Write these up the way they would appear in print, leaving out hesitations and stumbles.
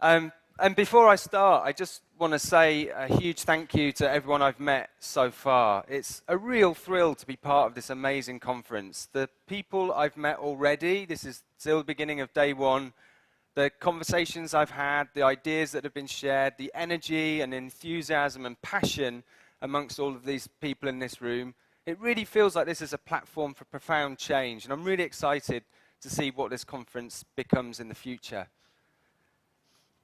And before I start, I just want to say a huge thank you to everyone I've met so far. It's a real thrill to be part of this amazing conference. The people I've met already, this is still the beginning of day one, the conversations I've had, the ideas that have been shared, the energy and enthusiasm and passion amongst all of these people in this room, it really feels like this is a platform for profound change, and I'm really excited to see what this conference becomes in the future.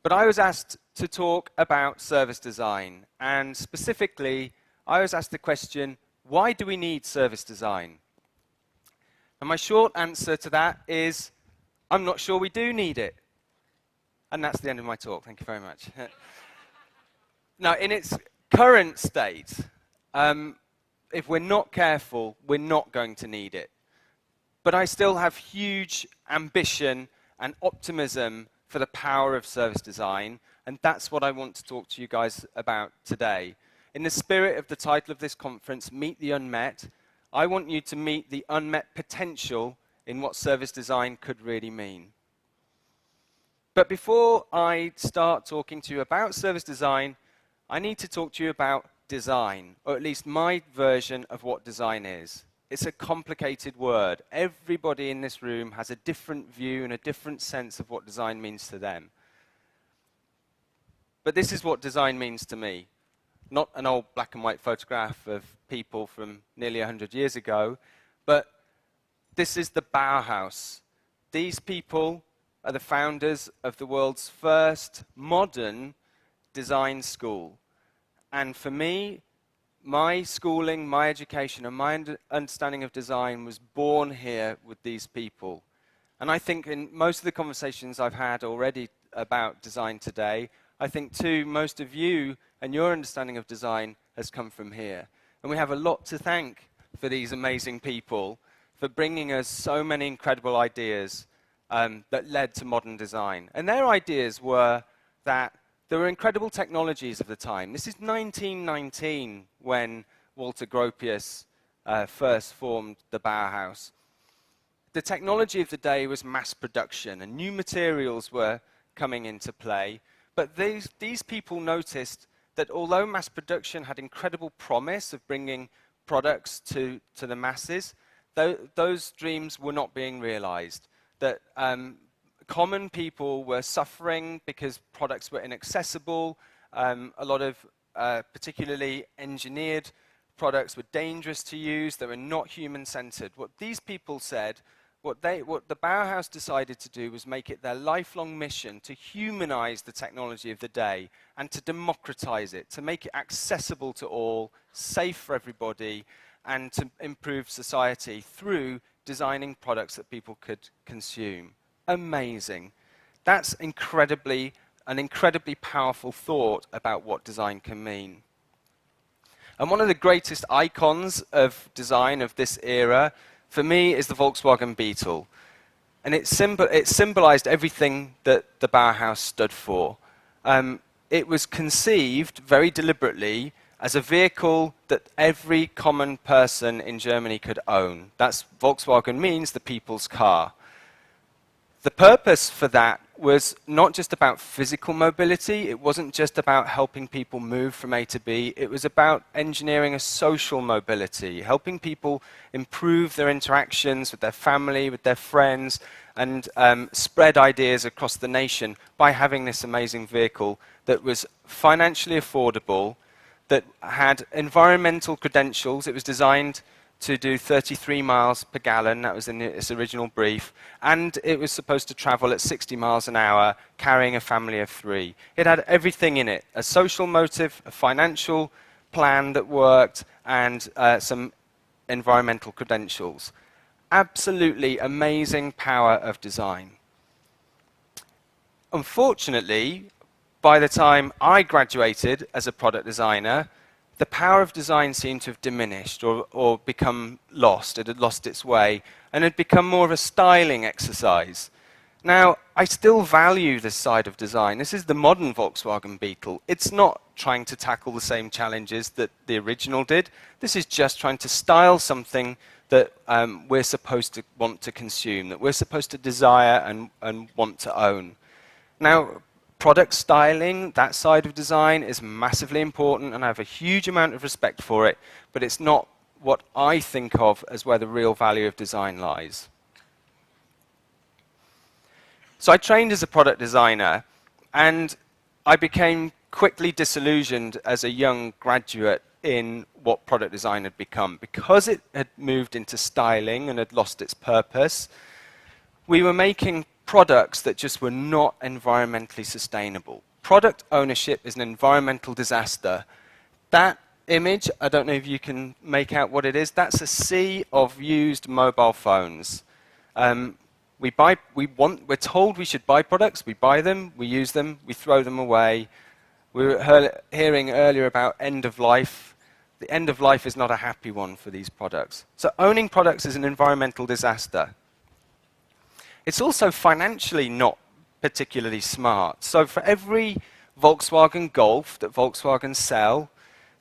But I was asked to talk about service design, and specifically, I was asked the question, why do we need service design? And my short answer to that is, I'm not sure we do need it. And that's the end of my talk. Thank you very much. Now, in its current state, if we're not careful, we're not going to need it. But I still have huge ambition and optimism for the power of service design, and that's what I want to talk to you guys about today. In the spirit of the title of this conference, Meet the Unmet, I want you to meet the unmet potential in what service design could really mean. But before I start talking to you about service design, I need to talk to you about design, or at least my version of what design is. It's a complicated word. Everybody in this room has a different view and a different sense of what design means to them. But this is what design means to me. Not an old black and white photograph of people from nearly 100 years ago, but this is the Bauhaus. These people are the founders of the world's first modern design school. And for me, my schooling, my education, and my understanding of design was born here with these people. And I think in most of the conversations I've had already about design today, I think too, most of you and your understanding of design has come from here. And we have a lot to thank for these amazing people for bringing us so many incredible ideas that led to modern design. And their ideas were that there were incredible technologies of the time. This is 1919 when Walter Gropius first formed the Bauhaus. The technology of the day was mass production, and new materials were coming into play. But these people noticed that although mass production had incredible promise of bringing products to the masses, those dreams were not being realized. That common people were suffering because products were inaccessible. A lot of particularly engineered products were dangerous to use. They were not human-centered. What these people said, what the Bauhaus decided to do was make it their lifelong mission to humanize the technology of the day and to democratize it, to make it accessible to all, safe for everybody, and to improve society through designing products that people could consume. Amazing. That's an incredibly powerful thought about what design can mean. And one of the greatest icons of design of this era, for me, is the Volkswagen Beetle. And it symbolized everything that the Bauhaus stood for. It was conceived very deliberately as a vehicle that every common person in Germany could own. That's Volkswagen means the people's car. The purpose for that was not just about physical mobility. It wasn't just about helping people move from A to B. It was about engineering a social mobility, helping people improve their interactions with their family, with their friends, and spread ideas across the nation by having this amazing vehicle that was financially affordable, that had environmental credentials. It was designed to do 33 miles per gallon, that was in its original brief, and it was supposed to travel at 60 miles an hour, carrying a family of 3. It had everything in it, a social motive, a financial plan that worked, and some environmental credentials. Absolutely amazing power of design. Unfortunately, by the time I graduated as a product designer, the power of design seemed to have diminished or become lost. It had lost its way and had become more of a styling exercise. Now, I still value this side of design. This is the modern Volkswagen Beetle. It's not trying to tackle the same challenges that the original did. This is just trying to style something that we're supposed to want to consume, that we're supposed to desire and want to own. Now, product styling, that side of design, is massively important, and I have a huge amount of respect for it, but it's not what I think of as where the real value of design lies. So I trained as a product designer, and I became quickly disillusioned as a young graduate in what product design had become. Because it had moved into styling and had lost its purpose, we were making products that just were not environmentally sustainable. Product ownership is an environmental disaster. That image, I don't know if you can make out what it is, that's a sea of used mobile phones. We're told we should buy products, we buy them, we use them, we throw them away. We were hearing earlier about end of life. The end of life is not a happy one for these products. So owning products is an environmental disaster. It's also financially not particularly smart. So for every Volkswagen Golf that Volkswagen sell,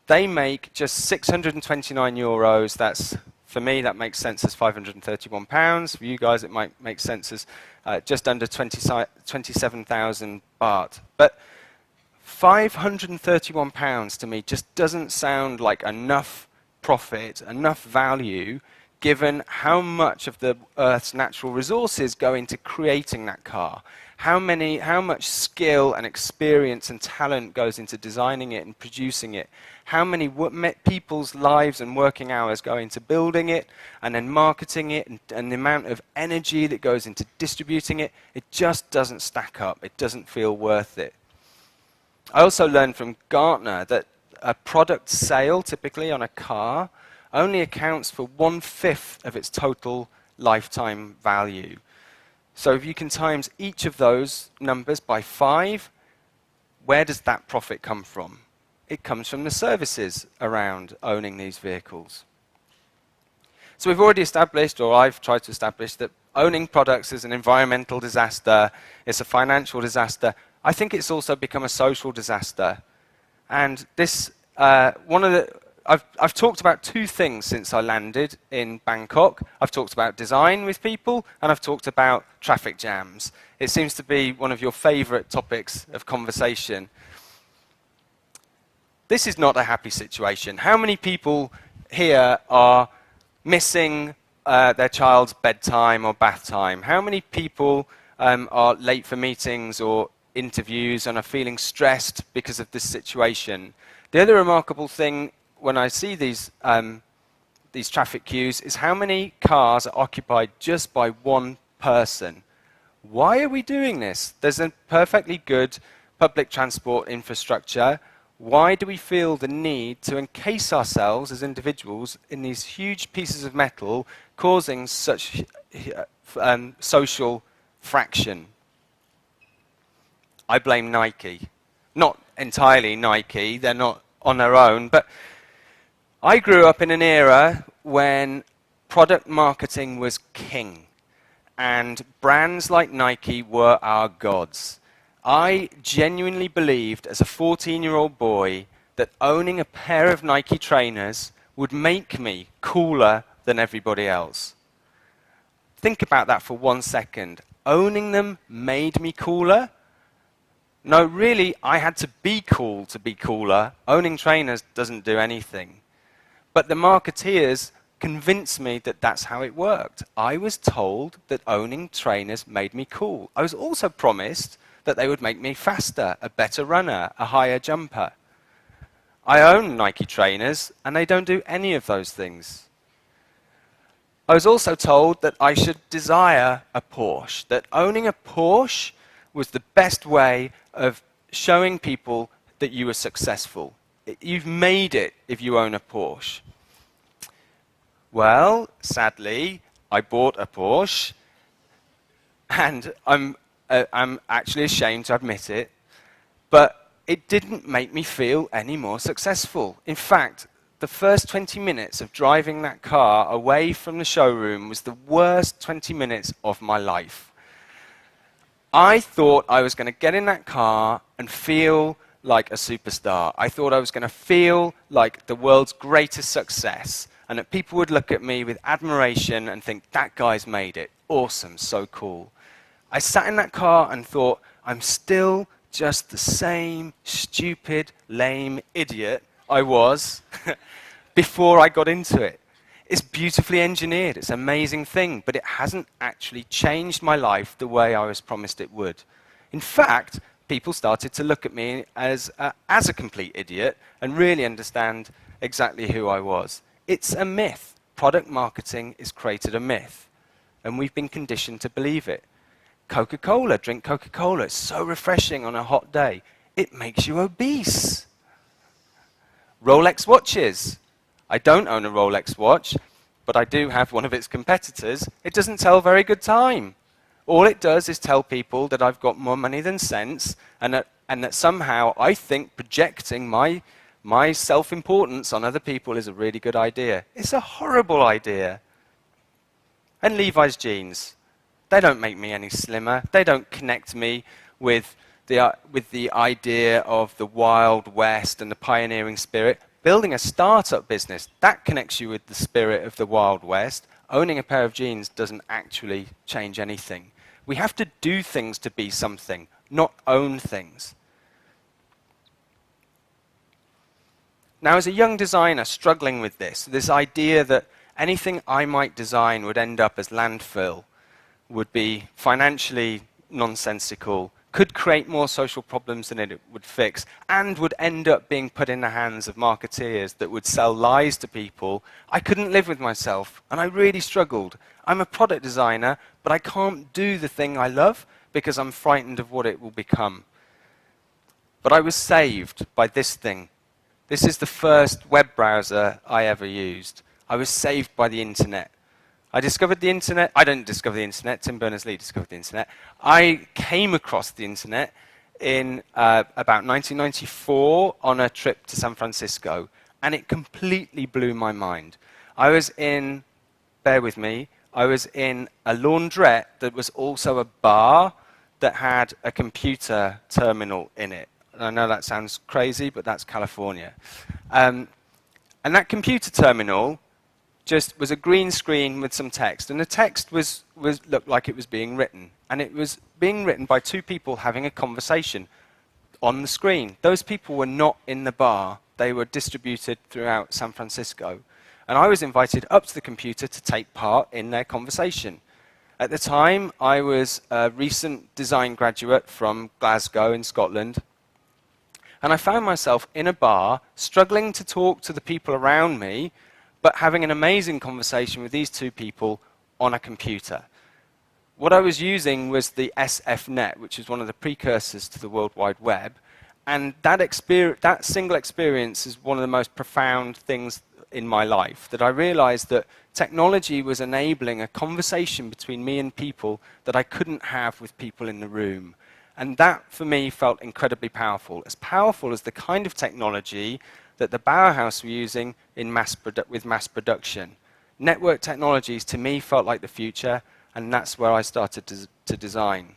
they make just 629 euros. That's, for me, that makes sense as 531 pounds. For you guys, it might make sense as just under 27,000 baht. But 531 pounds to me just doesn't sound like enough profit, enough value, given how much of the Earth's natural resources go into creating that car. How much skill and experience and talent goes into designing it and producing it. How many people's lives and working hours go into building it and then marketing it, and the amount of energy that goes into distributing it. It just doesn't stack up. It doesn't feel worth it. I also learned from Gartner that a product sale, typically on a car, only accounts for 1/5 of its total lifetime value. So if you can times each of those numbers by 5, where does that profit come from? It comes from the services around owning these vehicles. So we've already established, or I've tried to establish, that owning products is an environmental disaster, it's a financial disaster. I think it's also become a social disaster. And this, I've talked about two things since I landed in Bangkok. I've talked about design with people, and I've talked about traffic jams. It seems to be one of your favorite topics of conversation. This is not a happy situation. How many people here are missing their child's bedtime or bath time? How many people are late for meetings or interviews and are feeling stressed because of this situation? The other remarkable thing when I see these traffic queues is how many cars are occupied just by one person. Why are we doing this? There's a perfectly good public transport infrastructure. Why do we feel the need to encase ourselves as individuals in these huge pieces of metal, causing such social fraction? I blame Nike. Not entirely Nike, they're not on their own, but I grew up in an era when product marketing was king, and brands like Nike were our gods. I genuinely believed as a 14-year-old boy that owning a pair of Nike trainers would make me cooler than everybody else. Think about that for 1 second. Owning them made me cooler? No, really, I had to be cool to be cooler. Owning trainers doesn't do anything. But the marketeers convinced me that that's how it worked. I was told that owning trainers made me cool. I was also promised that they would make me faster, a better runner, a higher jumper. I own Nike trainers, and they don't do any of those things. I was also told that I should desire a Porsche, that owning a Porsche was the best way of showing people that you were successful. You've made it if you own a Porsche. Well, sadly, I bought a Porsche, and I'm actually ashamed to admit it, but it didn't make me feel any more successful. In fact, the first 20 minutes of driving that car away from the showroom was the worst 20 minutes of my life. I thought I was going to get in that car and feel like a superstar. I thought I was going to feel like the world's greatest success, and that people would look at me with admiration and think, that guy's made it. Awesome, so cool. I sat in that car and thought, I'm still just the same stupid, lame idiot I was before I got into it. It's beautifully engineered. It's an amazing thing, but it hasn't actually changed my life the way I was promised it would. In fact, people started to look at me as a complete idiot and really understand exactly who I was. It's a myth. Product marketing has created a myth, and we've been conditioned to believe it. Coca-Cola, drink Coca-Cola. It's so refreshing on a hot day. It makes you obese. Rolex watches. I don't own a Rolex watch, but I do have one of its competitors. It doesn't tell very good time. All it does is tell people that I've got more money than sense, and that somehow I think projecting my self-importance on other people is a really good idea. It's a horrible idea. And Levi's jeans. They don't make me any slimmer. They don't connect me with the idea of the Wild West and the pioneering spirit. Building a startup business, that connects you with the spirit of the Wild West. Owning a pair of jeans doesn't actually change anything. We have to do things to be something, not own things. Now, as a young designer struggling with this idea that anything I might design would end up as landfill, would be financially nonsensical, could create more social problems than it would fix, and would end up being put in the hands of marketeers that would sell lies to people, I couldn't live with myself, and I really struggled. I'm a product designer, but I can't do the thing I love because I'm frightened of what it will become. But I was saved by this thing. This is the first web browser I ever used. I was saved by the internet. I discovered the internet. I didn't discover the internet. Tim Berners-Lee discovered the internet. I came across the internet in about 1994 on a trip to San Francisco, and it completely blew my mind. I was in, bear with me, I was in a laundrette that was also a bar that had a computer terminal in it. I know that sounds crazy, but that's California. And that computer terminal just was a green screen with some text, and the text looked like it was being written, and it was being written by two people having a conversation on the screen. Those people were not in the bar. They were distributed throughout San Francisco, and I was invited up to the computer to take part in their conversation. At the time, I was a recent design graduate from Glasgow in Scotland, and I found myself in a bar struggling to talk to the people around me, but having an amazing conversation with these two people on a computer. What I was using was the SFNet, which is one of the precursors to the World Wide Web, and that single experience is one of the most profound things in my life, that I realized that technology was enabling a conversation between me and people that I couldn't have with people in the room. And that, for me, felt incredibly powerful as the kind of technology that the Bauhaus were using with mass production. Network technologies, to me, felt like the future, and that's where I started to design.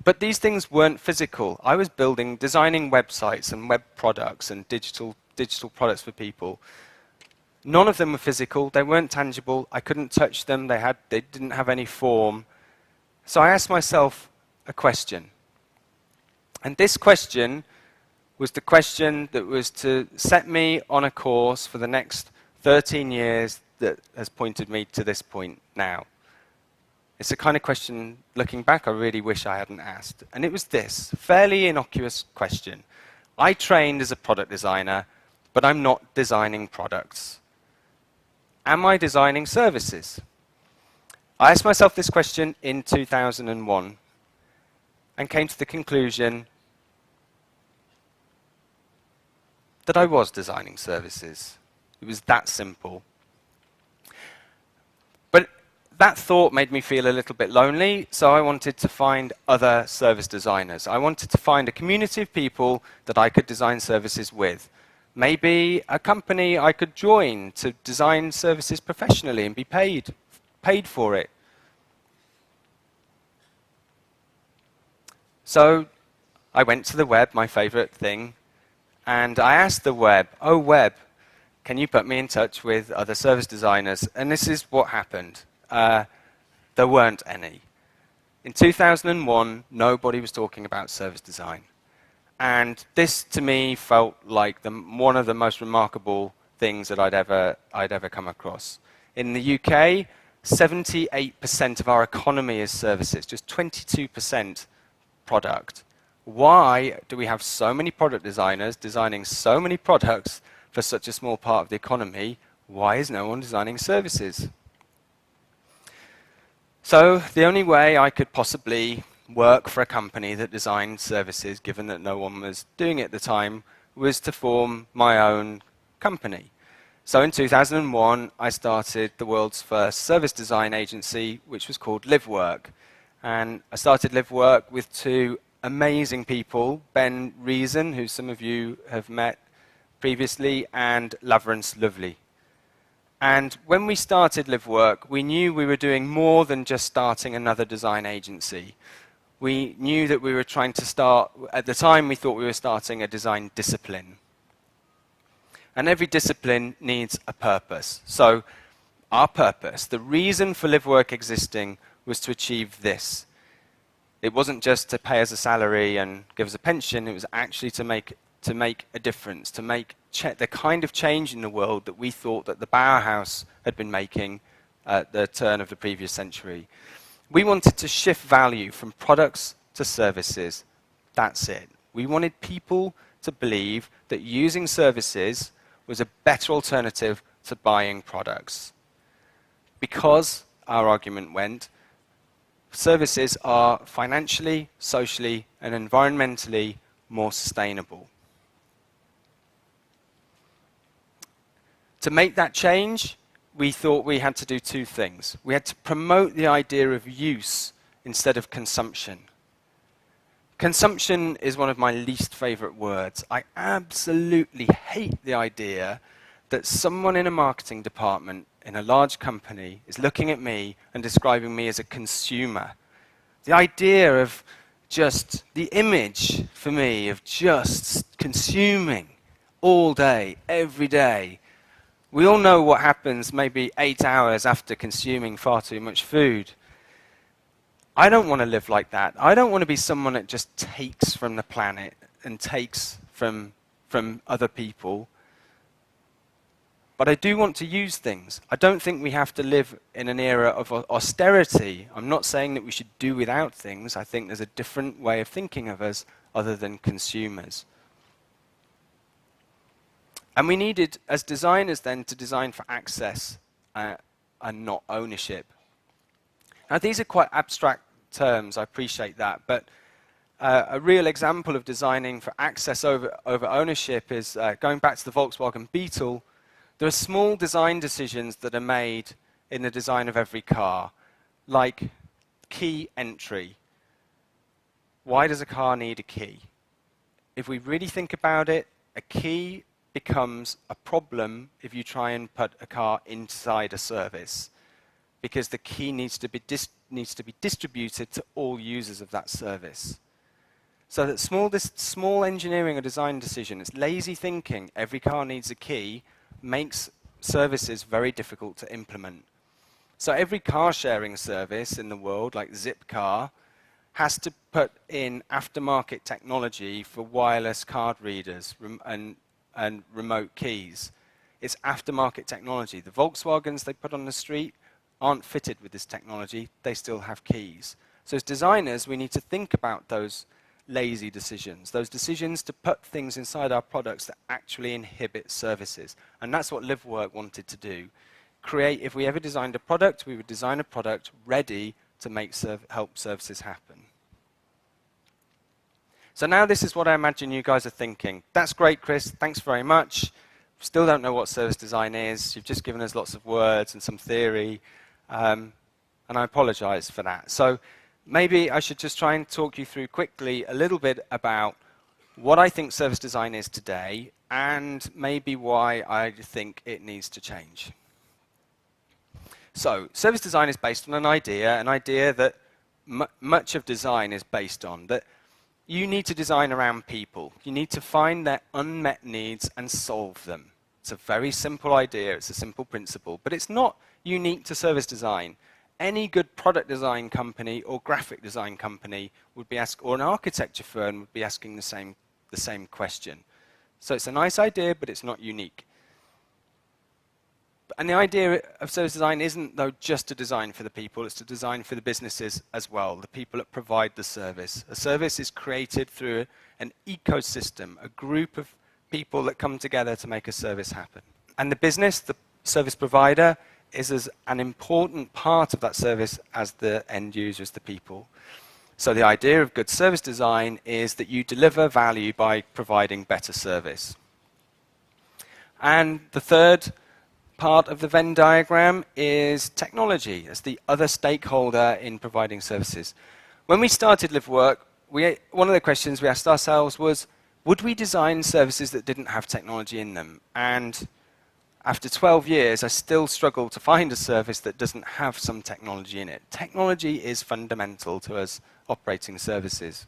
But these things weren't physical. I was designing websites and web products and digital products for people. None of them were physical. They weren't tangible. I couldn't touch them. They didn't have any form. So I asked myself a question. And this question was the question that was to set me on a course for the next 13 years that has pointed me to this point now. It's the kind of question, looking back, I really wish I hadn't asked. And it was this, fairly innocuous question. I trained as a product designer, but I'm not designing products. Am I designing services? I asked myself this question in 2001 and came to the conclusion that I was designing services. It was that simple. But that thought made me feel a little bit lonely, so I wanted to find other service designers. I wanted to find a community of people that I could design services with. Maybe a company I could join to design services professionally and be paid for it. So I went to the web, my favorite thing, and I asked the web, "Oh web, can you put me in touch with other service designers?" And this is what happened. There weren't any. In 2001, nobody was talking about service design. And this, to me, felt like one of the most remarkable things that I'd ever come across. In the UK, 78% of our economy is services, just 22% product. Why do we have so many product designers designing so many products for such a small part of the economy? Why is no one designing services? So the only way I could possibly work for a company that designed services, given that no one was doing it at the time, was to form my own company. So in 2001, I started the world's first service design agency, which was called LiveWork. And I started LiveWork with two amazing people, Ben Reason, who some of you have met previously, and Lavrence Lovely. And when we started LiveWork, we knew we were doing more than just starting another design agency. We knew that we were trying to start, at the time we thought we were starting a design discipline. And every discipline needs a purpose. So our purpose, the reason for LiveWork existing, was to achieve this. It wasn't just to pay us a salary and give us a pension, it was actually to make a difference, to make the kind of change in the world that we thought that the Bauhaus had been making at the turn of the previous century. We wanted to shift value from products to services. That's it. We wanted people to believe that using services was a better alternative to buying products. Because, our argument went, services are financially, socially, and environmentally more sustainable. To make that change, we thought we had to do two things. We had to promote the idea of use instead of consumption. Consumption is one of my least favorite words. I absolutely hate the idea that someone in a marketing department in a large company is looking at me and describing me as a consumer. The idea of just the image for me of just consuming all day, every day. We all know what happens maybe 8 hours after consuming far too much food. I don't want to live like that. I don't want to be someone that just takes from the planet and takes from other people. But I do want to use things. I don't think we have to live in an era of austerity. I'm not saying that we should do without things. I think there's a different way of thinking of us other than consumers. And we needed, as designers then, to design for access and not ownership. Now, these are quite abstract terms, I appreciate that, but a real example of designing for access over ownership is going back to the Volkswagen Beetle. There are small design decisions that are made in the design of every car, like key entry. Why does a car need a key? If we really think about it, a key becomes a problem if you try and put a car inside a service, because the key needs to be distributed to all users of that service. So that small engineering or design decision, it's lazy thinking, every car needs a key, makes services very difficult to implement. So every car sharing service in the world, like Zipcar, has to put in aftermarket technology for wireless card readers and remote keys. It's aftermarket technology. The Volkswagens they put on the street aren't fitted with this technology. They still have keys. So as designers, we need to think about those lazy decisions, those decisions to put things inside our products that actually inhibit services. And that's what LiveWork wanted to do. If we ever designed a product, we would design a product ready to help services happen. So now this is what I imagine you guys are thinking. That's great, Chris. Thanks very much. Still don't know what service design is. You've just given us lots of words and some theory. And I apologize for that. So maybe I should just try and talk you through quickly a little bit about what I think service design is today and maybe why I think it needs to change. So service design is based on an idea that much of design is based on, that you need to design around people. You need to find their unmet needs and solve them. It's a very simple idea. It's a simple principle. But it's not unique to service design. any good product design company or graphic design company would be or an architecture firm would be asking the same question. So it's a nice idea, but it's not unique. And the idea of service design isn't, though, just to design for the people, it's to design for the businesses as well, the people that provide the service. A service is created through an ecosystem, a group of people that come together to make a service happen. And the business, the service provider, is as an important part of that service as the end users, the people. So the idea of good service design is that you deliver value by providing better service. And the third part of the Venn diagram is technology as the other stakeholder in providing services. When we started LiveWork, one of the questions we asked ourselves was, would we design services that didn't have technology in them? And after 12 years, I still struggle to find a service that doesn't have some technology in it. Technology is fundamental to us operating services.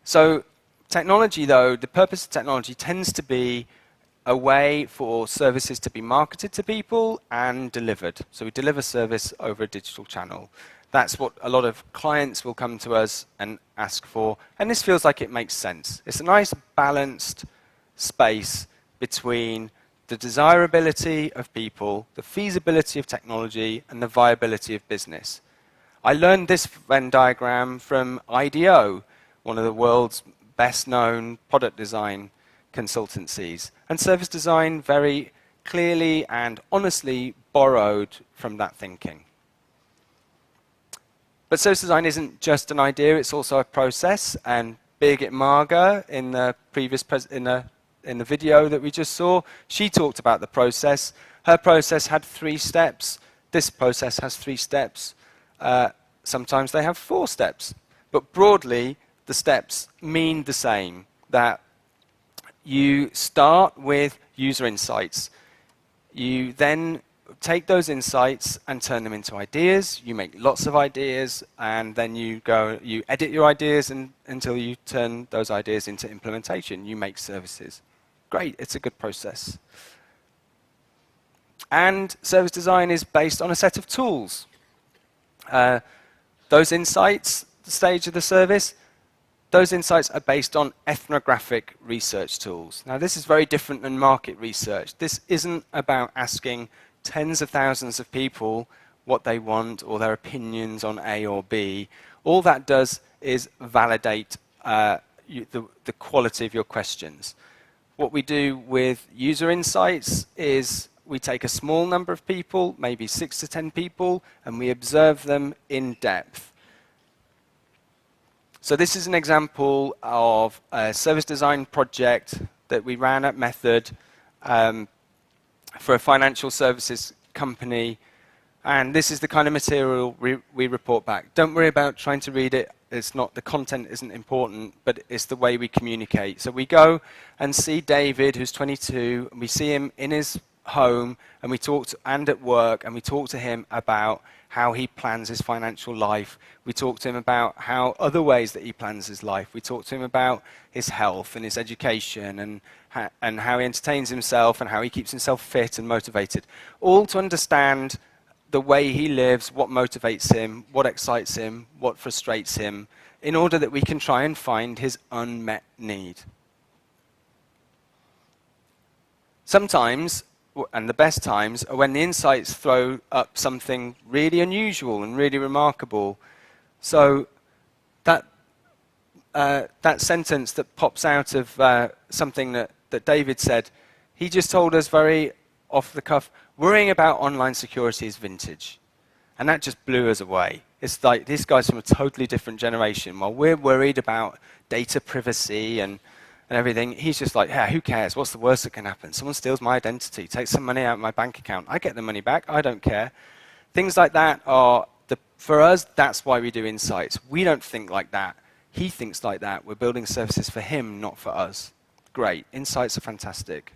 So technology, though, the purpose of technology tends to be a way for services to be marketed to people and delivered. So we deliver service over a digital channel. That's what a lot of clients will come to us and ask for. And this feels like it makes sense. It's a nice balanced space between the desirability of people, the feasibility of technology, and the viability of business. I learned this Venn diagram from IDEO, one of the world's best-known product design consultancies. And service design very clearly and honestly borrowed from that thinking. But service design isn't just an idea, it's also a process. And Birgit Marga, in the previous in the video that we just saw, she talked about the process. Her process had 3 steps. This process has 3 steps. Sometimes they have 4 steps. But broadly, the steps mean the same, that you start with user insights. You then take those insights and turn them into ideas. You make lots of ideas, and then you edit your ideas until you turn those ideas into implementation. You make services. Great, it's a good process. And service design is based on a set of tools. Those insights, the stage of the service, those insights are based on ethnographic research tools. Now, this is very different than market research. This isn't about asking tens of thousands of people what they want or their opinions on A or B. All that does is validate the quality of your questions. What we do with user insights is we take a small number of people, maybe 6 to 10 people, and we observe them in depth. So this is an example of a service design project that we ran at Method for a financial services company. And this is the kind of material we report back. Don't worry about trying to read it. It's not, the content isn't important, but it's the way we communicate. So we go and see David, who's 22, and we see him in his home, and we talk and at work, and we talk to him about how he plans his financial life. We talk to him about how other ways that he plans his life. We talk to him about his health and his education and how he entertains himself and how he keeps himself fit and motivated. All to understand the way he lives, what motivates him, what excites him, what frustrates him, in order that we can try and find his unmet need. Sometimes, and the best times, are when the insights throw up something really unusual and really remarkable. So that sentence that pops out of something that David said, he just told us very off the cuff, worrying about online security is vintage. And that just blew us away. It's like, this guy's from a totally different generation. While we're worried about data privacy and everything, he's just like, yeah, who cares? What's the worst that can happen? Someone steals my identity, takes some money out of my bank account. I get the money back. I don't care. Things like that are, for us, that's why we do insights. We don't think like that. He thinks like that. We're building services for him, not for us. Great. Insights are fantastic.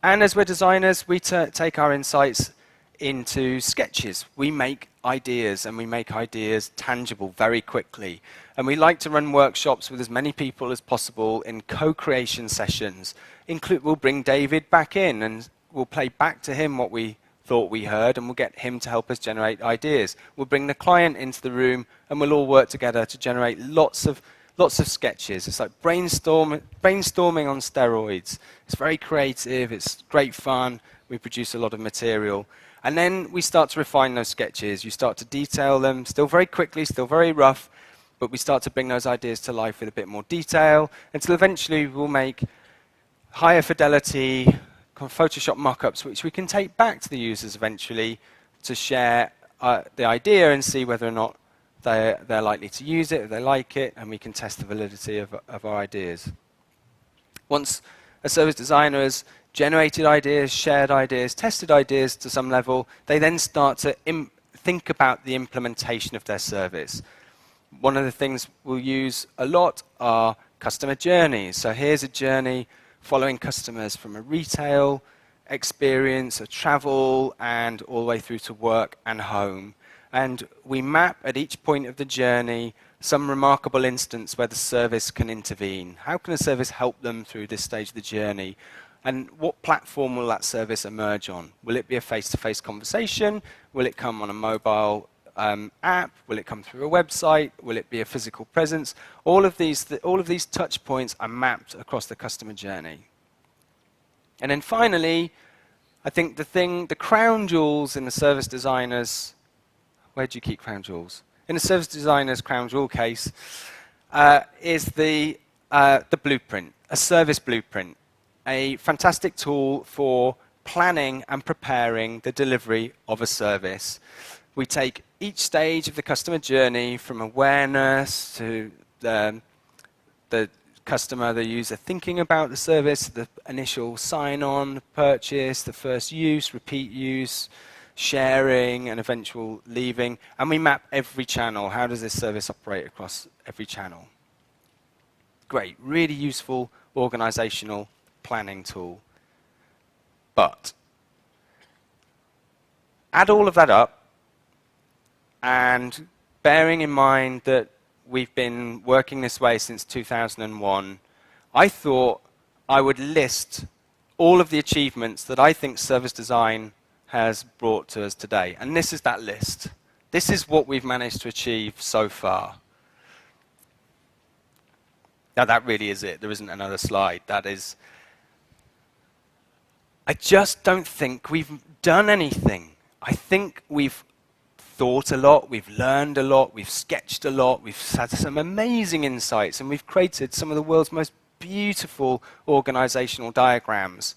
And as we're designers, we take our insights into sketches. We make ideas, and we make ideas tangible very quickly. And we like to run workshops with as many people as possible in co-creation sessions. We'll bring David back in, and we'll play back to him what we thought we heard, and we'll get him to help us generate ideas. We'll bring the client into the room, and we'll all work together to generate lots of sketches. It's like brainstorming on steroids. It's very creative, it's great fun, we produce a lot of material. And then we start to refine those sketches. You start to detail them, still very quickly, still very rough, but we start to bring those ideas to life with a bit more detail, until eventually we'll make higher fidelity kind of Photoshop mock-ups, which we can take back to the users eventually to share the idea and see whether or not they're likely to use it, if they like it, and we can test the validity of our ideas. Once a service designer has generated ideas, shared ideas, tested ideas to some level, they then start to think about the implementation of their service. One of the things we'll use a lot are customer journeys. So here's a journey following customers from a retail experience, a travel, and all the way through to work and home. And we map at each point of the journey some remarkable instance where the service can intervene. How can a service help them through this stage of the journey? And what platform will that service emerge on? Will it be a face-to-face conversation? Will it come on a mobile app? Will it come through a website? Will it be a physical presence? All of these touch points are mapped across the customer journey. And then finally, I think the crown jewels in the service designer's, where do you keep crown jewels? In the service designer's crown jewel case is the blueprint, a service blueprint, a fantastic tool for planning and preparing the delivery of a service. We take each stage of the customer journey from awareness to the customer, the user thinking about the service, the initial sign-on, purchase, the first use, repeat use, sharing, and eventual leaving. And we map every channel. How does this service operate across every channel? Great, really useful organizational planning tool. But add all of that up, and bearing in mind that we've been working this way since 2001, I thought I would list all of the achievements that I think service design has brought to us today. And this is that list. This is what we've managed to achieve so far. Now that really is it. There isn't another slide. That is... I just don't think we've done anything. I think we've thought a lot, we've learned a lot, we've sketched a lot, we've had some amazing insights, and we've created some of the world's most beautiful organizational diagrams.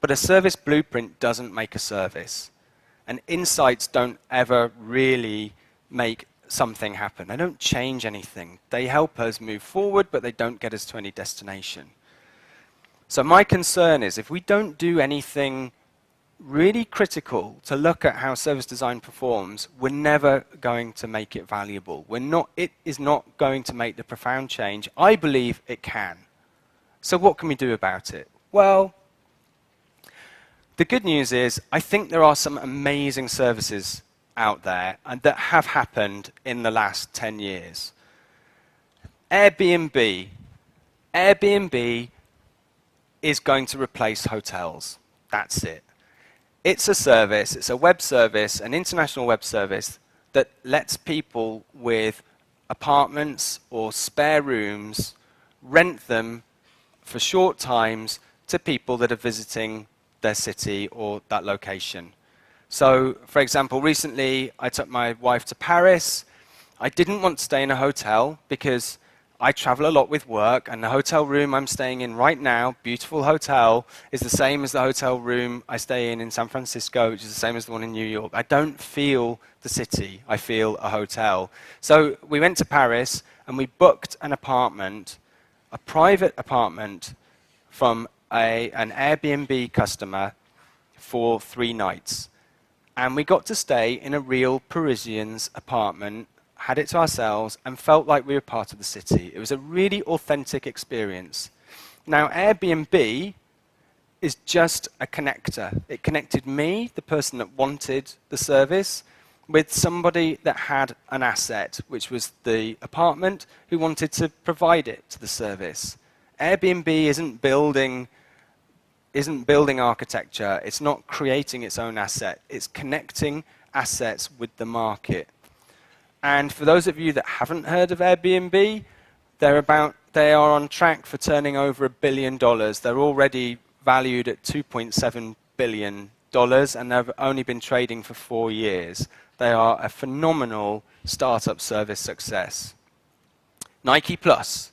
But a service blueprint doesn't make a service. And insights don't ever really make something happen. They don't change anything. They help us move forward, but they don't get us to any destination. So my concern is if we don't do anything really critical to look at how service design performs, we're never going to make it valuable. It is not going to make the profound change. I believe it can. So what can we do about it? Well, the good news is I think there are some amazing services out there and that have happened in the last 10 years. Airbnb is going to replace hotels. That's it. It's a service, it's a web service, an international web service that lets people with apartments or spare rooms rent them for short times to people that are visiting their city or that location. So, for example, recently I took my wife to Paris. I didn't want to stay in a hotel because I travel a lot with work, and the hotel room I'm staying in right now, beautiful hotel, is the same as the hotel room I stay in San Francisco, which is the same as the one in New York. I don't feel the city, I feel a hotel. So we went to Paris and we booked an apartment, a private apartment, from an Airbnb customer for 3 nights. And we got to stay in a real Parisian's apartment, had it to ourselves, and felt like we were part of the city. It was a really authentic experience. Now, Airbnb is just a connector. It connected me, the person that wanted the service, with somebody that had an asset, which was the apartment, who wanted to provide it to the service. Airbnb isn't building isn't building architecture, it's not creating its own asset, it's connecting assets with the market. And for those of you that haven't heard of Airbnb, they are on track for turning over $1 billion. They're already valued at $2.7 billion, and they've only been trading for 4 years. They are a phenomenal startup service success. Nike Plus.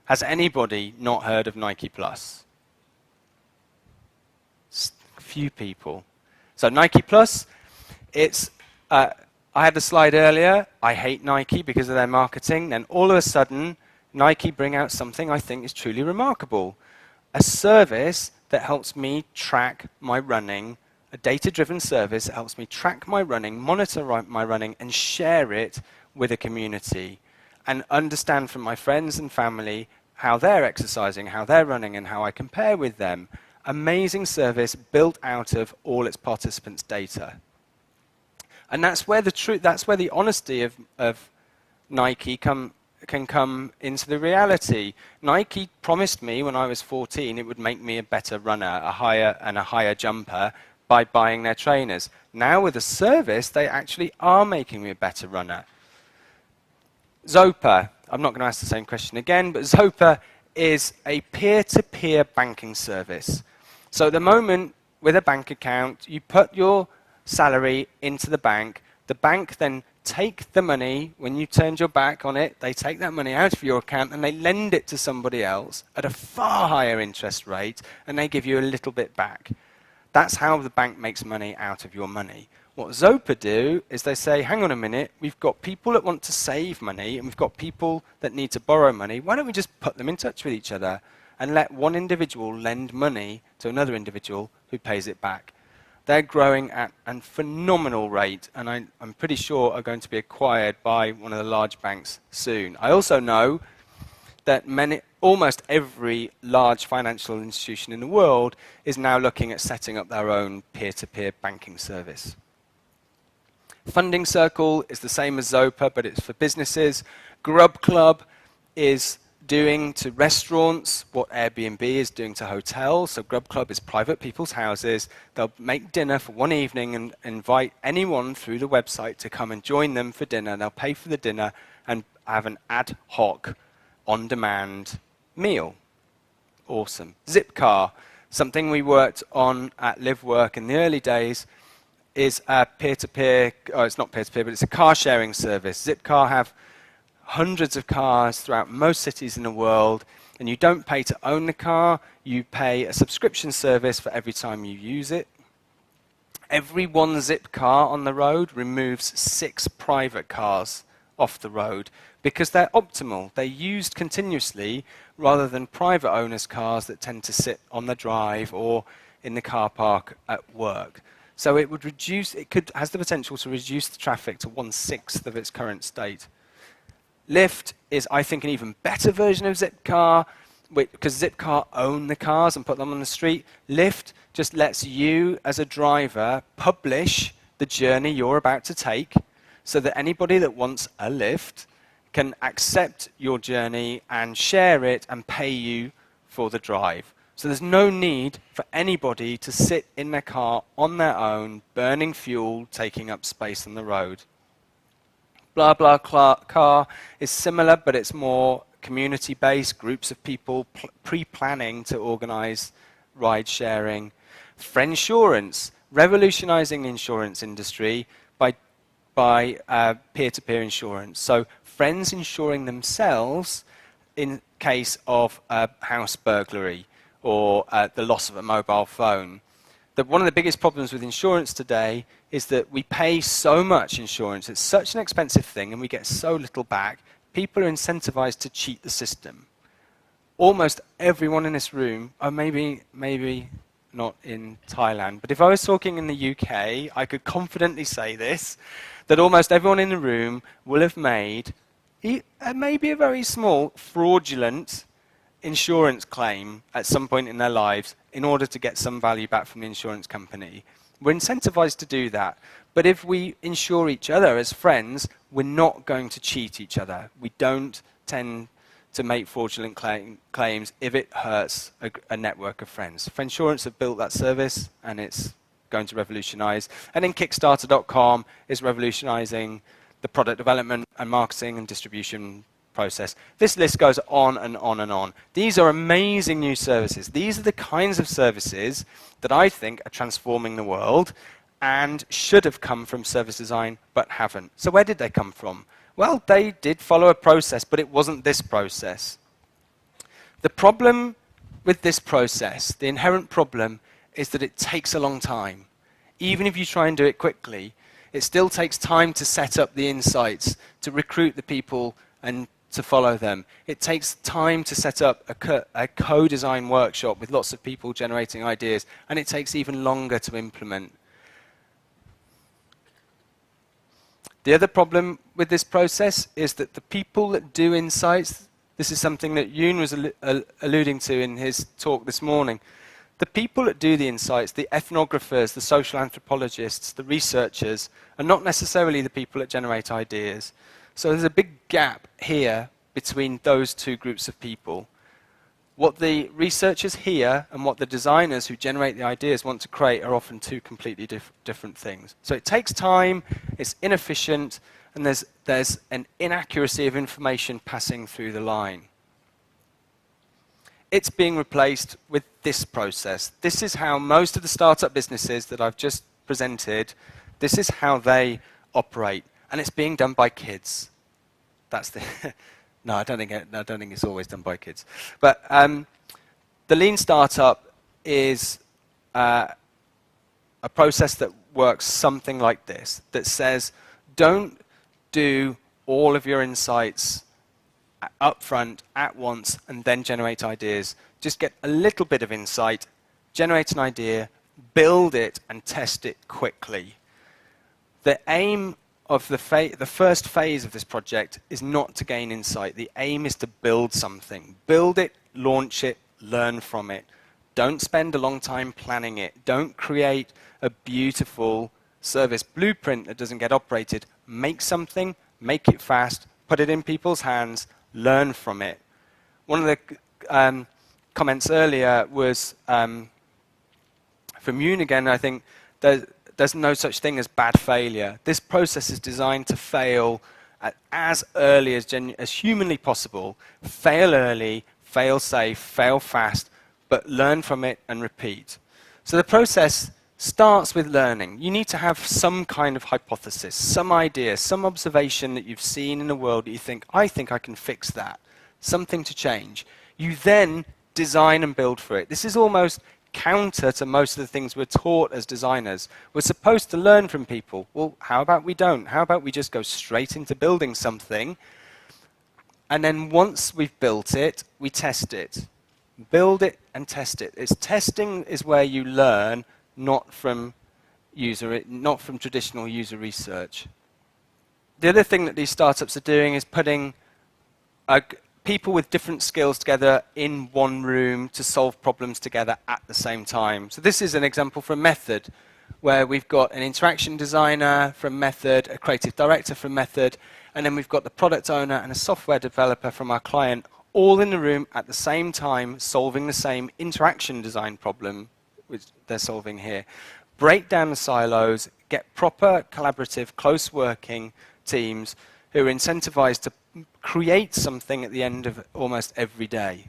Has anybody not heard of Nike Plus? Few people. So Nike Plus, it's I had a slide earlier, I hate Nike because of their marketing, then all of a sudden, Nike bring out something I think is truly remarkable. A service that helps me track my running, a data-driven service that helps me track my running, monitor my running, and share it with a community, and understand from my friends and family how they're exercising, how they're running, and how I compare with them. Amazing service built out of all its participants' data. And that's where the honesty of Nike can come into the reality. Nike promised me when I was 14 it would make me a better runner, a higher jumper by buying their trainers. Now with a service, they actually are making me a better runner. Zopa, I'm not going to ask the same question again, but Zopa is a peer-to-peer banking service. So at the moment, with a bank account, you put your salary into the bank then take the money, when you turned your back on it, they take that money out of your account and they lend it to somebody else at a far higher interest rate, and they give you a little bit back. That's how the bank makes money out of your money. What Zopa do is they say, hang on a minute, we've got people that want to save money and we've got people that need to borrow money. Why don't we just put them in touch with each other and let one individual lend money to another individual who pays it back? They're growing at a phenomenal rate, and I'm pretty sure are going to be acquired by one of the large banks soon. I also know that almost every large financial institution in the world is now looking at setting up their own peer-to-peer banking service. Funding Circle is the same as Zopa, but it's for businesses. Grub Club is doing to restaurants what Airbnb is doing to hotels. So Grub Club is private people's houses. They'll make dinner for one evening and invite anyone through the website to come and join them for dinner. They'll pay for the dinner and have an ad hoc, on-demand meal. Awesome. Zipcar, something we worked on at Live Work in the early days, is a peer-to-peer, it's not peer-to-peer, but it's a car-sharing service. Zipcar have hundreds of cars throughout most cities in the world, and you don't pay to own the car, you pay a subscription service for every time you use it. Every one Zip car on the road removes 6 private cars off the road because they're optimal. They're used continuously rather than private owners' cars that tend to sit on the drive or in the car park at work. So it has the potential to reduce the traffic to 1/6 of its current state. Lyft is, I think, an even better version of Zipcar, because Zipcar own the cars and put them on the street. Lyft just lets you, as a driver, publish the journey you're about to take so that anybody that wants a lift can accept your journey and share it and pay you for the drive. So there's no need for anybody to sit in their car on their own, burning fuel, taking up space on the road. Blah Blah Car is similar, but it's more community-based, groups of people pre-planning to organize ride-sharing. Friendsurance, revolutionizing the insurance industry by peer-to-peer insurance. So friends insuring themselves in case of a house burglary or the loss of a mobile phone. One of the biggest problems with insurance today is that we pay so much insurance. It's such an expensive thing, and we get so little back. People are incentivized to cheat the system. Almost everyone in this room, or maybe not in Thailand, but if I was talking in the UK, I could confidently say this, that almost everyone in the room will have made maybe a very small fraudulent insurance claim at some point in their lives in order to get some value back from the insurance company. We're incentivized to do that. But if we insure each other as friends, we're not going to cheat each other. We don't tend to make fraudulent claims if it hurts a network of friends. Friendsurance have built that service, and it's going to revolutionize. And then Kickstarter.com is revolutionizing the product development and marketing and distribution process. This list goes on and on and on. These are amazing new services. These are the kinds of services that I think are transforming the world and should have come from service design, but haven't. So where did they come from? Well, they did follow a process, but it wasn't this process. The problem with this process, the inherent problem, is that it takes a long time. Even if you try and do it quickly, it still takes time to set up the insights, to recruit the people and to follow them. It takes time to set up a co-design workshop with lots of people generating ideas, and it takes even longer to implement. The other problem with this process is that the people that do insights, this is something that Yoon was alluding to in his talk this morning, the people that do the insights, the ethnographers, the social anthropologists, the researchers, are not necessarily the people that generate ideas. So there's a big gap here between those two groups of people. What the researchers hear and what the designers who generate the ideas want to create are often two completely different things. So it takes time, it's inefficient, and there's an inaccuracy of information passing through the line. It's being replaced with this process. This is how most of the startup businesses that I've just presented, this is how they operate. And it's being done by kids. That's the... No, I don't think it's always done by kids. But the lean startup is a process that works something like this, that says, don't do all of your insights up front, at once, and then generate ideas. Just get a little bit of insight, generate an idea, build it, and test it quickly. The aim of the first phase of this project is not to gain insight. The aim is to build something. Build it, launch it, learn from it. Don't spend a long time planning it. Don't create a beautiful service blueprint that doesn't get operated. Make something, make it fast, put it in people's hands, learn from it. One of the comments earlier was from Yoon again, I think, there's no such thing as bad failure. This process is designed to fail as early as humanly possible. Fail early, fail safe, fail fast, but learn from it and repeat. So the process starts with learning. You need to have some kind of hypothesis, some idea, some observation that you've seen in the world that you think, I can fix that. Something to change. You then design and build for it. This is almost counter to most of the things we're taught as designers. We're supposed to learn from people. Well, how about we don't? How about we just go straight into building something, and then once we've built it, we test it. Build it and test it. Testing is where you learn, not from traditional user research. The other thing that these startups are doing is putting people with different skills together in one room to solve problems together at the same time. So this is an example from Method, where we've got an interaction designer from Method, a creative director from Method, and then we've got the product owner and a software developer from our client, all in the room at the same time, solving the same interaction design problem which they're solving here. Break down the silos, get proper collaborative, close working teams who are incentivized to create something at the end of almost every day.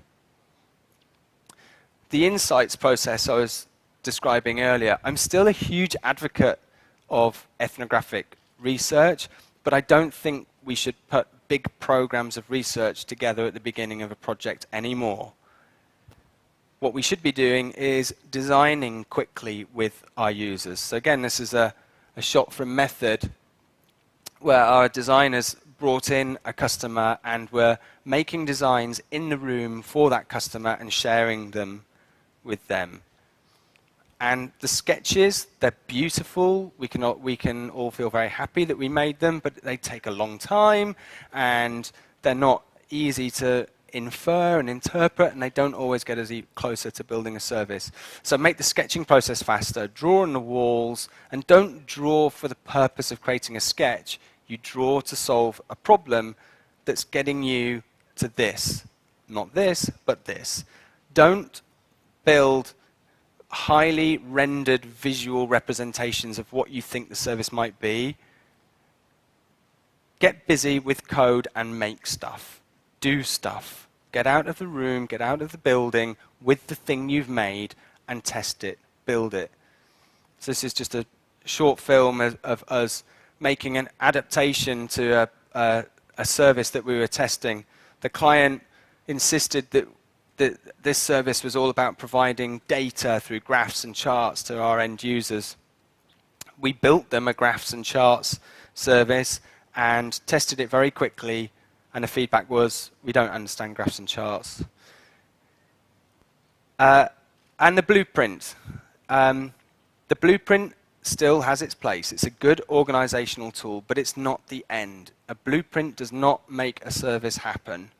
The insights process I was describing earlier, I'm still a huge advocate of ethnographic research, but I don't think we should put big programs of research together at the beginning of a project anymore. What we should be doing is designing quickly with our users. So again, this is a shot from Method, where our designers brought in a customer and were making designs in the room for that customer and sharing them with them. And the sketches, they're beautiful. We can all feel very happy that we made them, but they take a long time, and they're not easy to infer and interpret, and they don't always get us closer to building a service. So make the sketching process faster, draw on the walls, and don't draw for the purpose of creating a sketch. You draw to solve a problem that's getting you to this. not this, but this. Don't build highly rendered visual representations of what you think the service might be. Get busy with code and make stuff. Do stuff. Get out of the room, get out of the building with the thing you've made and test it, build it. So this is just a short film of us making an adaptation to a service that we were testing. The client insisted that this service was all about providing data through graphs and charts to our end users. We built them a graphs and charts service and tested it very quickly, and the feedback was, we don't understand graphs and charts. And the blueprint. The blueprint still has its place. It's a good organizational tool, but it's not the end. A blueprint does not make a service happen.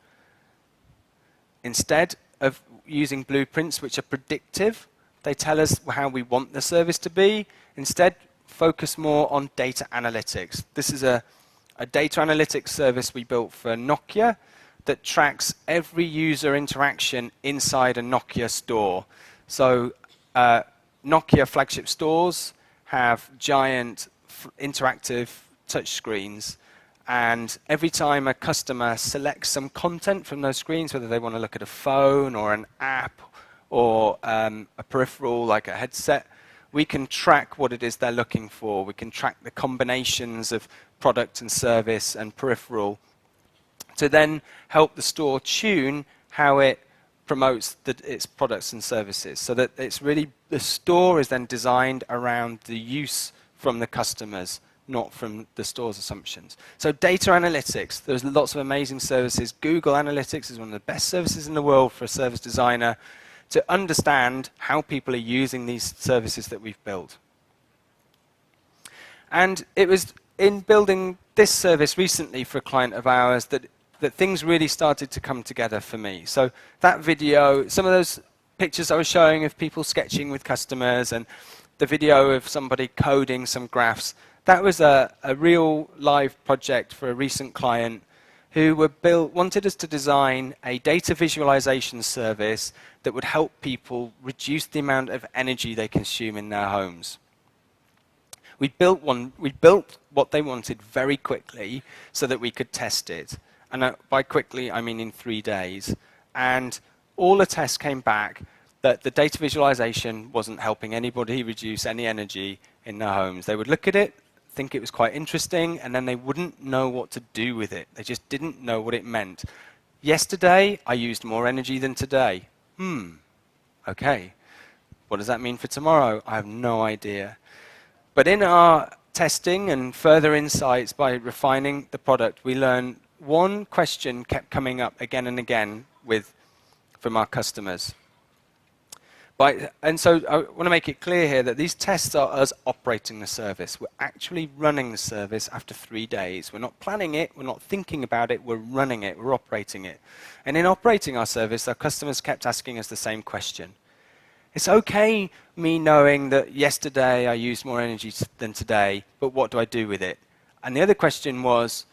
Instead of using blueprints which are predictive, they tell us how we want the service to be. Instead, focus more on data analytics. This is a data analytics service we built for Nokia that tracks every user interaction inside a Nokia store. So Nokia flagship stores have giant interactive touchscreens, and every time a customer selects some content from those screens, whether they want to look at a phone or an app or a peripheral like a headset, we can track what it is they're looking for. We can track the combinations of product and service and peripheral to then help the store tune how it promotes its products and services, so that it's really, the store is then designed around the use from the customers, not from the store's assumptions. So data analytics, there's lots of amazing services. Google Analytics is one of the best services in the world for a service designer to understand how people are using these services that we've built. And it was in building this service recently for a client of ours that things really started to come together for me. So that video, some of those pictures I was showing of people sketching with customers, and the video of somebody coding some graphs, that was a real live project for a recent client who wanted us to design a data visualization service that would help people reduce the amount of energy they consume in their homes. We built what they wanted very quickly so that we could test it. And by quickly, I mean in 3 days. And all the tests came back that the data visualization wasn't helping anybody reduce any energy in their homes. They would look at it, think it was quite interesting, and then they wouldn't know what to do with it. They just didn't know what it meant. Yesterday, I used more energy than today. Okay. What does that mean for tomorrow? I have no idea. But in our testing and further insights by refining the product, we learned one question kept coming up again and again from our customers. And so I want to make it clear here that these tests are us operating the service. We're actually running the service after 3 days. We're not planning it, we're not thinking about it, we're running it, we're operating it. And in operating our service, our customers kept asking us the same question. It's okay me knowing that yesterday I used more energy than today, but what do I do with it? And the other question was,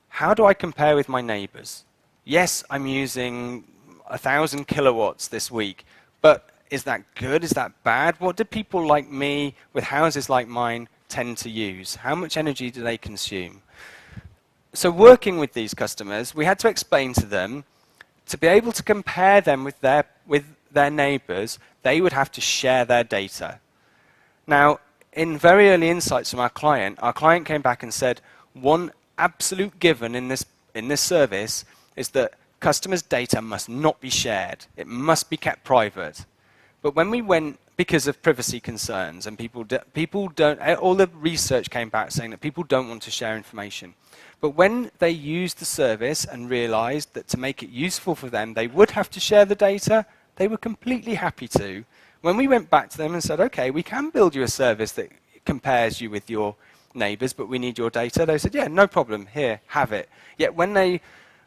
how do I compare with my neighbors? Yes, I'm using 1,000 kilowatts this week, but is that good? Is that bad? What do people like me with houses like mine tend to use? How much energy do they consume? So working with these customers, we had to explain to them, to be able to compare them with their neighbors, they would have to share their data. Now, in very early insights from our client came back and said, one absolute given in this service is that customers' data must not be shared. It must be kept private. But when we went, because of privacy concerns, and people don't, all the research came back saying that people don't want to share information. But when they used the service and realized that to make it useful for them, they would have to share the data, they were completely happy to. When we went back to them and said, okay, we can build you a service that compares you with your neighbors, but we need your data, they said, yeah, no problem, here, have it. Yet when they,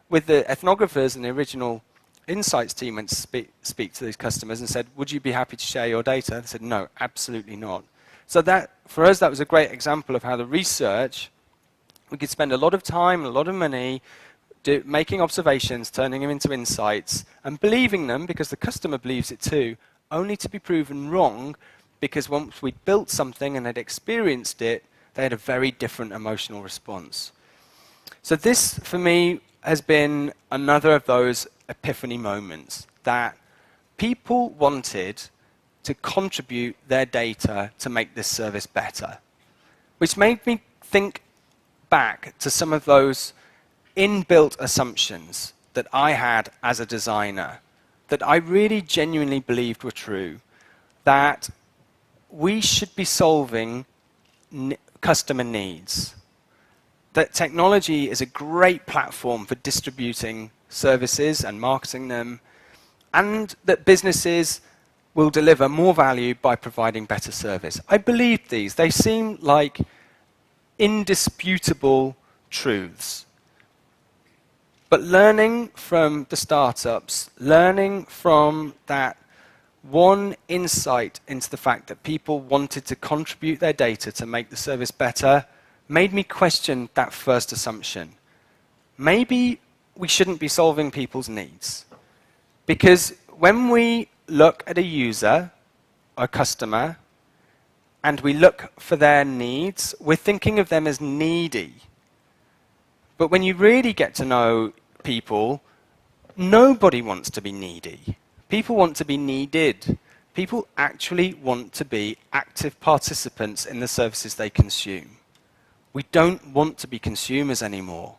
with the ethnographers and the original insights team went to speak to these customers and said, would you be happy to share your data? They said, no, absolutely not. So that, for us, that was a great example of how the research, we could spend a lot of time, a lot of money making observations, turning them into insights, and believing them because the customer believes it too, only to be proven wrong because once we built something and had experienced it, they had a very different emotional response. So this, for me, has been another of those epiphany moments that people wanted to contribute their data to make this service better, which made me think back to some of those inbuilt assumptions that I had as a designer that I really genuinely believed were true, that we should be solving customer needs, that technology is a great platform for distributing services and marketing them, and that businesses will deliver more value by providing better service. I believed these. They seem like indisputable truths. But learning from the startups, learning from that one insight into the fact that people wanted to contribute their data to make the service better, made me question that first assumption. Maybe we shouldn't be solving people's needs. Because when we look at a user, a customer, and we look for their needs, we're thinking of them as needy. But when you really get to know people, nobody wants to be needy. People want to be needed. People actually want to be active participants in the services they consume. We don't want to be consumers anymore.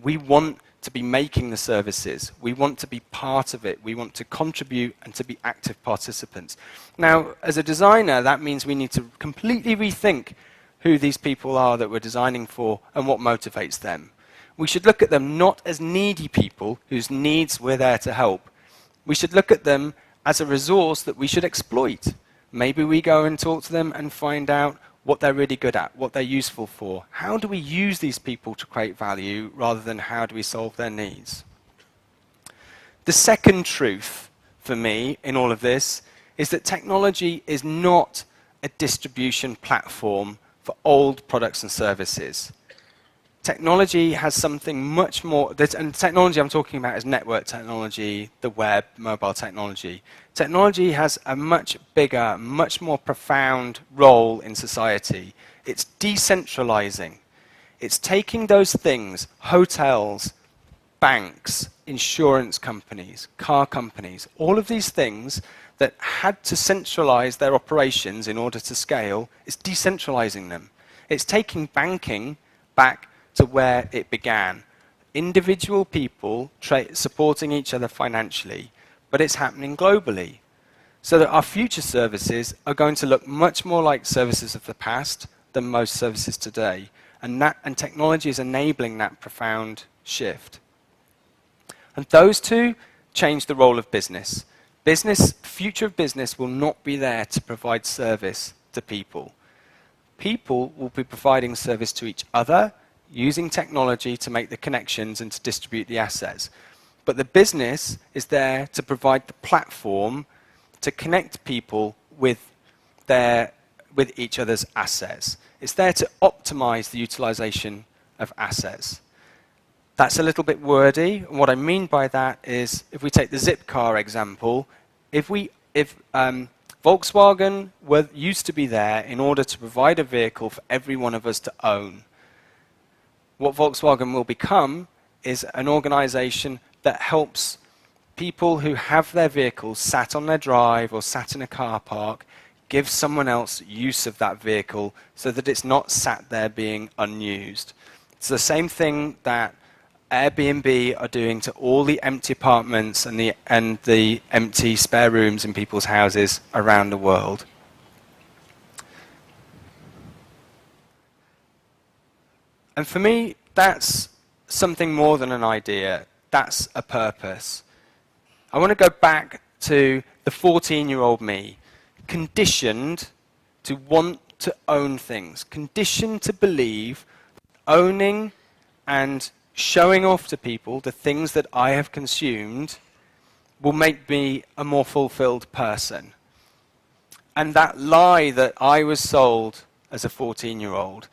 We want to be making the services. We want to be part of it. We want to contribute and to be active participants. Now, as a designer, that means we need to completely rethink who these people are that we're designing for and what motivates them. We should look at them not as needy people whose needs we're there to help. We should look at them as a resource that we should exploit. Maybe we go and talk to them and find out what they're really good at, what they're useful for. How do we use these people to create value rather than how do we solve their needs? The second truth for me in all of this is that technology is not a distribution platform for old products and services. Technology has something much more, and technology I'm talking about is network technology, the web, mobile technology. Technology has a much bigger, much more profound role in society. It's decentralizing. It's taking those things, hotels, banks, insurance companies, car companies, all of these things that had to centralize their operations in order to scale, it's decentralizing them. It's taking banking back to where it began. Individual people supporting each other financially, but it's happening globally. So that our future services are going to look much more like services of the past than most services today. And technology is enabling that profound shift. And those two change the role of business. Future of business will not be there to provide service to people. People will be providing service to each other, using technology to make the connections and to distribute the assets. But the business is there to provide the platform to connect people with each other's assets. It's there to optimize the utilization of assets. That's a little bit wordy. And what I mean by that is, if we take the Zipcar example, if Volkswagen used to be there in order to provide a vehicle for every one of us to own, what Volkswagen will become is an organization that helps people who have their vehicles sat on their drive or sat in a car park, give someone else use of that vehicle so that it's not sat there being unused. It's the same thing that Airbnb are doing to all the empty apartments and the empty spare rooms in people's houses around the world. And for me, that's something more than an idea. That's a purpose. I want to go back to the 14-year-old me, conditioned to want to own things, conditioned to believe owning and showing off to people the things that I have consumed will make me a more fulfilled person. And that lie that I was sold as a 14-year-old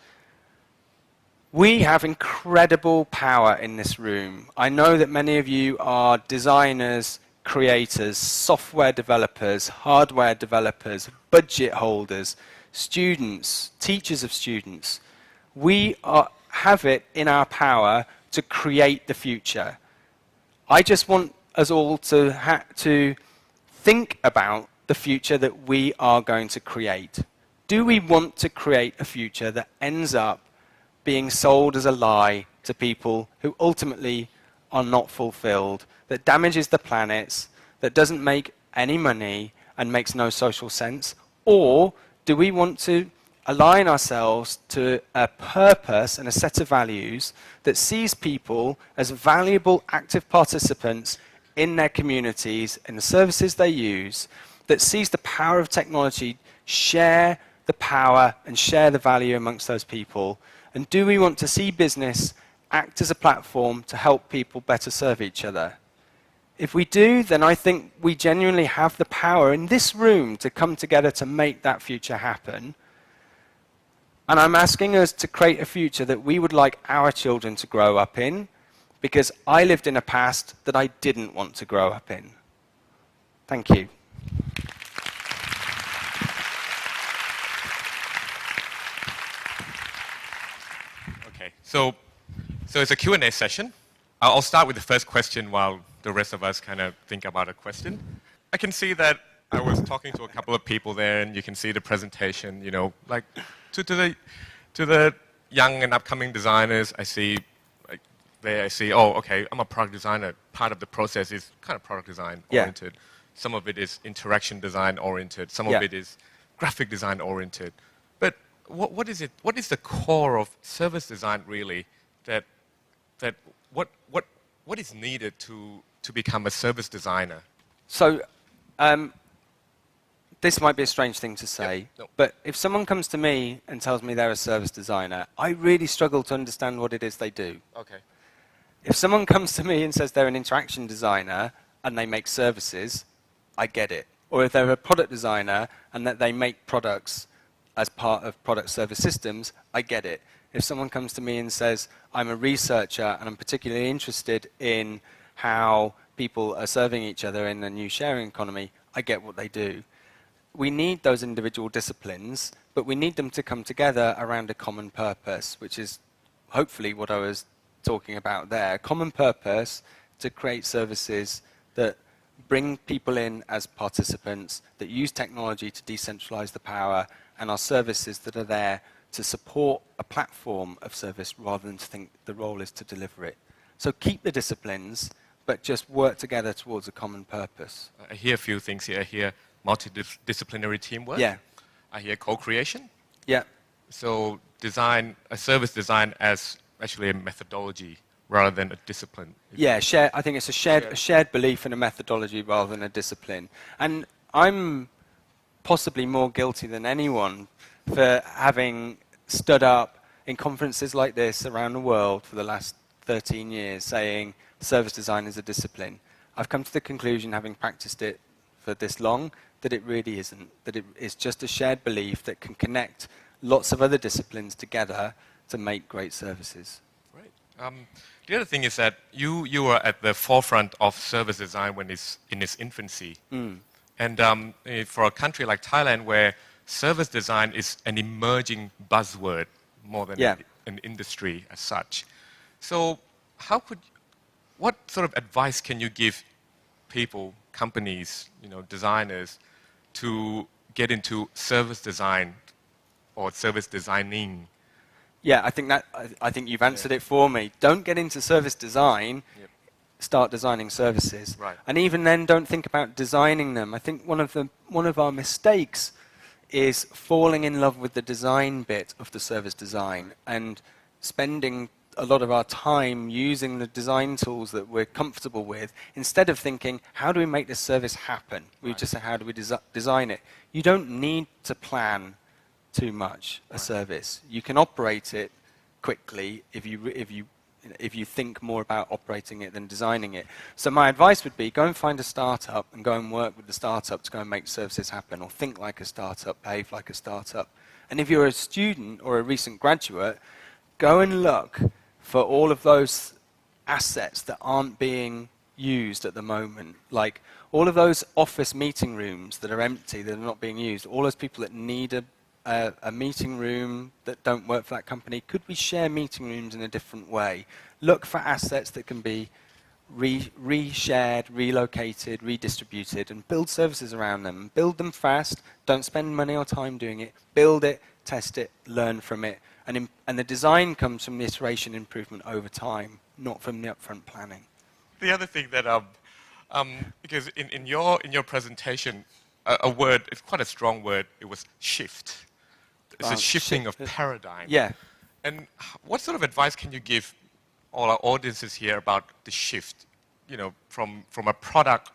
We have incredible power in this room. I know that many of you are designers, creators, software developers, hardware developers, budget holders, students, teachers of students. Have it in our power to create the future. I just want us all to think about the future that we are going to create. Do we want to create a future that ends up being sold as a lie to people who ultimately are not fulfilled, that damages the planets, that doesn't make any money and makes no social sense? Or do we want to align ourselves to a purpose and a set of values that sees people as valuable active participants in their communities, in the services they use, that sees the power of technology share the power and share the value amongst those people? And do we want to see business act as a platform to help people better serve each other? If we do, then I think we genuinely have the power in this room to come together to make that future happen. And I'm asking us to create a future that we would like our children to grow up in, because I lived in a past that I didn't want to grow up in. Thank you. Okay, so it's a Q&A session. I'll start with the first question while the rest of us kind of think about a question. I can see that I was talking to a couple of people there, and you can see the presentation, you know, like to the young and upcoming designers, I see, like, there I see, oh, okay, I'm a product designer. Part of the process is kind of product design oriented. Yeah. Some of it is interaction design oriented. Some of it is graphic design oriented. But what is it? What is the core of service design really? What is needed to become a service designer? So, this might be a strange thing to say, but if someone comes to me and tells me they're a service designer, I really struggle to understand what it is they do. Okay. If someone comes to me and says they're an interaction designer and they make services, I get it. Or if they're a product designer and that they make products as part of product service systems, I get it. If someone comes to me and says, I'm a researcher and I'm particularly interested in how people are serving each other in the new sharing economy, I get what they do. We need those individual disciplines, but we need them to come together around a common purpose, which is hopefully what I was talking about there. Common purpose to create services that bring people in as participants, that use technology to decentralize the power, and are services that are there to support a platform of service rather than to think the role is to deliver it. So keep the disciplines, but just work together towards a common purpose. I hear a few things here. I hear multidisciplinary teamwork. Yeah. I hear co-creation. Yeah. So a service design as actually a methodology rather than a discipline. Yeah, I think it's a shared belief in a methodology rather than a discipline. And I'm possibly more guilty than anyone for having stood up in conferences like this around the world for the last 13 years saying service design is a discipline. I've come to the conclusion, having practiced it for this long, that it really isn't, that it is just a shared belief that can connect lots of other disciplines together to make great services. Right. The other thing is that you are at the forefront of service design when it's in its infancy. And for a country like Thailand where service design is an emerging buzzword more than an industry as such. So what sort of advice can you give people, companies, designers to get into service design or service designing? Yeah, I think you've answered it for me. Don't get into service design. Start designing services. Right. And even then, don't think about designing them. I think one of our mistakes is falling in love with the design bit of the service design and spending a lot of our time using the design tools that we're comfortable with instead of thinking, how do we make this service happen? We just say, how do we design it? You don't need to plan too much a service. You can operate it quickly if you think more about operating it than designing it. So my advice would be go and find a startup and go and work with the startup to go and make services happen, or think like a startup, behave like a startup. And if you're a student or a recent graduate, go and look for all of those assets that aren't being used at the moment, like all of those office meeting rooms that are empty, that are not being used, all those people that need a meeting room that don't work for that company. Could we share meeting rooms in a different way? Look for assets that can be re-shared, relocated, redistributed, and build services around them. Build them fast. Don't spend money or time doing it. Build it, test it, learn from it. And the design comes from the iteration improvement over time, not from the upfront planning. The other thing that, because in your presentation, a word, it's quite a strong word, it was shift. It's a shifting of paradigm. Yeah. And what sort of advice can you give all our audiences here about the shift, from a product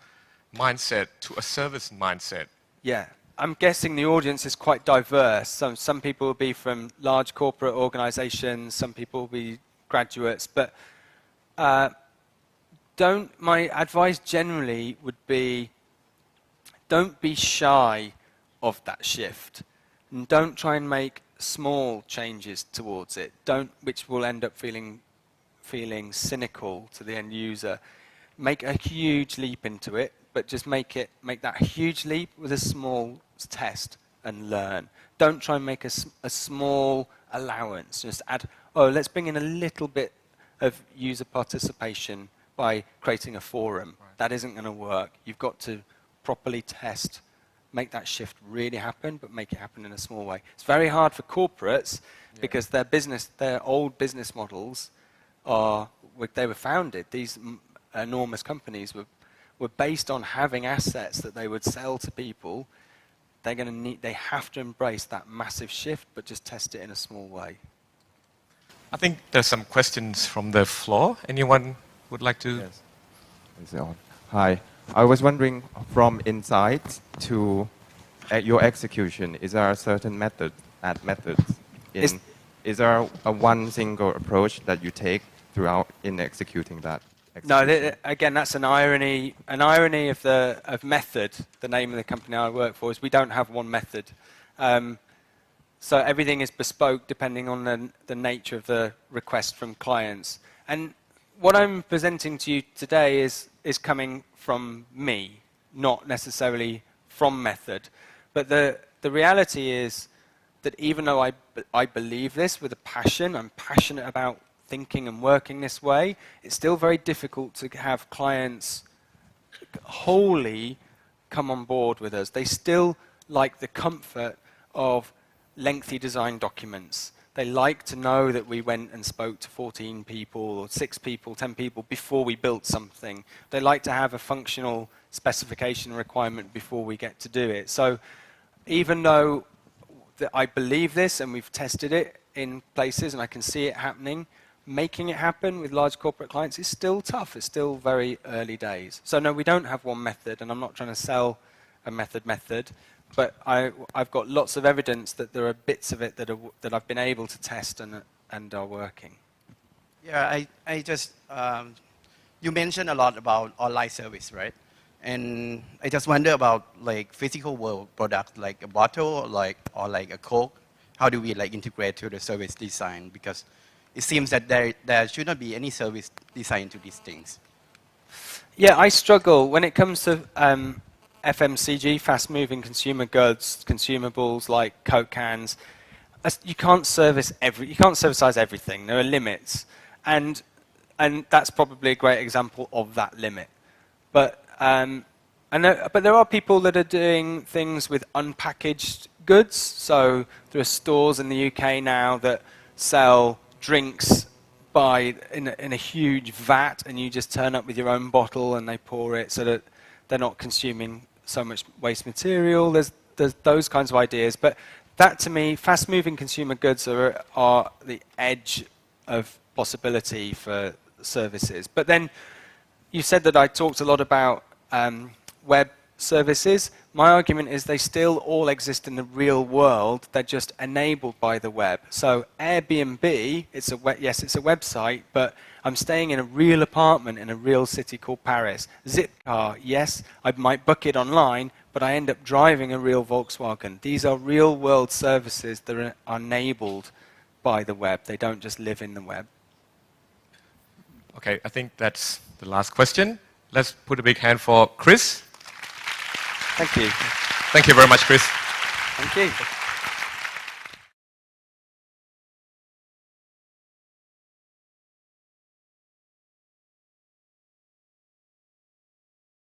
mindset to a service mindset? Yeah. I'm guessing the audience is quite diverse. Some people will be from large corporate organizations, some people will be graduates, but my advice generally would be, don't be shy of that shift. And don't try and make small changes towards it, which will end up feeling cynical to the end user. Make a huge leap into it, but just make that huge leap with a small test and learn. Don't try and make a small allowance. Just add, let's bring in a little bit of user participation by creating a forum. Right. That isn't going to work. You've got to properly test, make that shift really happen, but make it happen in a small way. It's very hard for corporates because their old business models they were founded. These enormous companies were based on having assets that they would sell to people. They have to embrace that massive shift, but just test it in a small way. I think there's some questions from the floor. Anyone would like to? Yes. Is it on? Hi. I was wondering, from insights to your execution, is there a certain methods? Is there a one single approach that you take throughout in executing that? No, again, that's an irony. An irony of method. The name of the company I work for is we don't have one method. So everything is bespoke depending on the nature of the request from clients. And what I'm presenting to you today is coming from me, not necessarily from method. But the reality is that even though I believe this with a passion, I'm passionate about thinking and working this way, it's still very difficult to have clients wholly come on board with us. They still like the comfort of lengthy design documents. They like to know that we went and spoke to 14 people or 6 people, 10 people before we built something. They like to have a functional specification requirement before we get to do it. So even though I believe this and we've tested it in places and I can see it happening, making it happen with large corporate clients is still tough. It's still very early days. So no, we don't have one method, and I'm not trying to sell a method, but I've got lots of evidence that there are bits of it that I've been able to test and are working. Yeah, I just, you mentioned a lot about online service, right? And I just wonder about like physical world products like a bottle or like a Coke. How do we like integrate to the service design? Because it seems that there should not be any service design to these things. Yeah, I struggle when it comes to FMCG, fast-moving consumer goods, consumables like Coke cans. You can't servicize everything. There are limits, and that's probably a great example of that limit. But there are people that are doing things with unpackaged goods. So there are stores in the UK now that sell drinks in a huge vat, and you just turn up with your own bottle and they pour it so that they're not consuming so much waste material. There's those kinds of ideas. But that, to me, fast-moving consumer goods are the edge of possibility for services. But then you said that I talked a lot about web services. My argument is they still all exist in the real world. They're just enabled by the web. So Airbnb, it's a website, but I'm staying in a real apartment in a real city called Paris. Zipcar, yes, I might book it online, but I end up driving a real Volkswagen. These are real world services that are enabled by the web. They don't just live in the web. Okay, I think that's the last question. Let's put a big hand for Chris. Thank you. Thank you very much, Chris. Thank you.